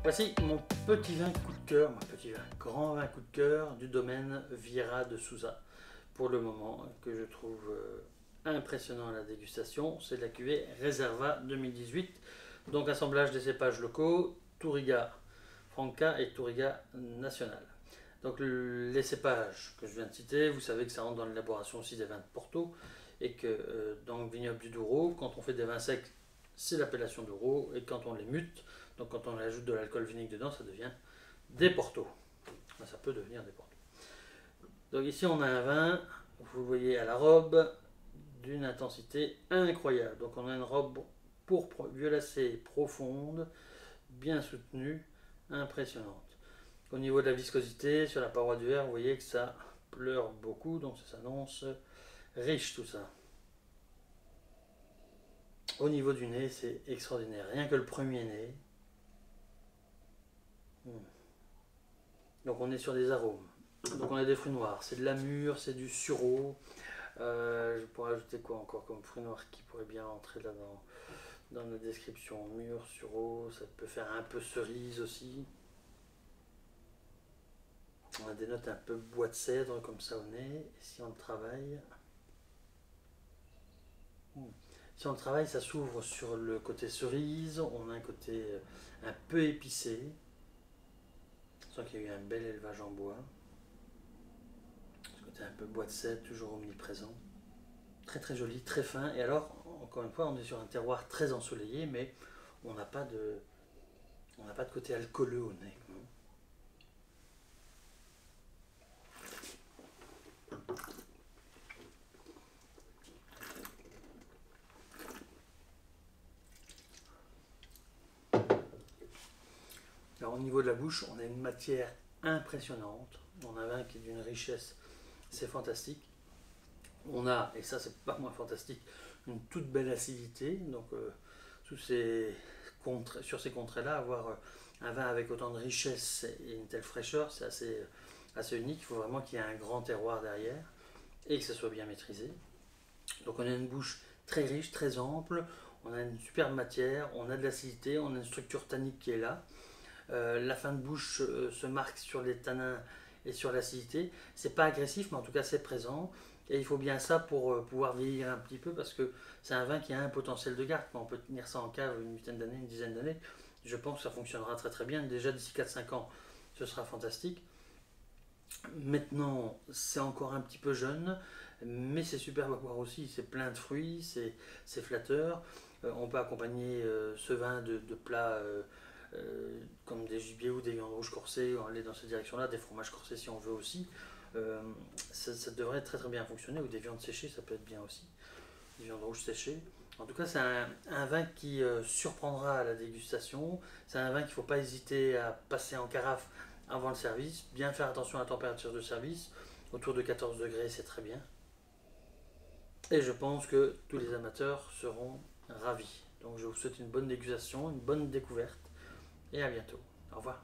Voici mon petit vin coup de cœur, mon petit vin, grand vin coup de cœur du domaine Vieira de Sousa. Pour le moment, que je trouve impressionnant à la dégustation, c'est de la cuvée Reserva 2018. Donc assemblage des cépages locaux, Touriga Franca et Touriga National. Donc les cépages que je viens de citer, vous savez que ça rentre dans l'élaboration aussi des vins de Porto et que dans le vignoble du Douro, quand on fait des vins secs, c'est l'appellation Douro, et quand on les mute, donc quand on ajoute de l'alcool vinique dedans, ça devient des Porto. Ça peut devenir des Porto. Donc ici on a un vin, vous voyez à la robe, d'une intensité incroyable. Donc on a une robe pourpre, violacée, profonde, bien soutenue, impressionnante. Au niveau de la viscosité, sur la paroi du verre, vous voyez que ça pleure beaucoup, donc ça s'annonce riche tout ça. Au niveau du nez, c'est extraordinaire. Rien que le premier nez. Donc on est sur des arômes. Donc on a des fruits noirs. C'est de la mûre, c'est du sureau. Je pourrais ajouter quoi encore comme fruits noirs qui pourrait bien entrer là dans la description. Mûre, sureau, ça peut faire un peu cerise aussi. On a des notes un peu bois de cèdre comme ça au nez. Et si on le travaille... Si on le travaille, ça s'ouvre sur le côté cerise. On a un côté un peu épicé. On sent qu'il y a eu un bel élevage en bois. Ce côté un peu bois de cèdre, toujours omniprésent. Très très joli, très fin. Et alors, encore une fois, on est sur un terroir très ensoleillé, mais on n'a pas de côté alcooleux au nez. Alors au niveau de la bouche, on a une matière impressionnante. On a un vin qui est d'une richesse, c'est fantastique. On a, et ça c'est pas moins fantastique, une toute belle acidité. Donc sur ces contrées-là, avoir un vin avec autant de richesse et une telle fraîcheur, c'est assez unique. Il faut vraiment qu'il y ait un grand terroir derrière et que ça soit bien maîtrisé. Donc on a une bouche très riche, très ample, on a une superbe matière, on a de l'acidité, on a une structure tannique qui est là. La fin de bouche se marque sur les tanins et sur l'acidité. C'est pas agressif, mais en tout cas c'est présent. Et il faut bien ça pour pouvoir vieillir un petit peu, parce que c'est un vin qui a un potentiel de garde. Quand on peut tenir ça en cave une huitaine d'années, une dizaine d'années, je pense que ça fonctionnera très très bien. Déjà d'ici 4-5 ans, ce sera fantastique. Maintenant, c'est encore un petit peu jeune, mais c'est superbe à boire aussi. C'est plein de fruits, c'est flatteur. On peut accompagner ce vin de plats comme des gibiers ou des viandes rouges corsées, aller dans cette direction-là, des fromages corsés si on veut aussi. Ça devrait très très bien fonctionner, ou des viandes séchées, ça peut être bien aussi, des viandes rouges séchées. En tout cas, c'est un vin qui surprendra à la dégustation. C'est un vin qu'il ne faut pas hésiter à passer en carafe avant le service. Bien faire attention à la température de service. Autour de 14 degrés, c'est très bien. Et je pense que tous les amateurs seront ravis. Donc je vous souhaite une bonne dégustation, une bonne découverte. Et à bientôt. Au revoir.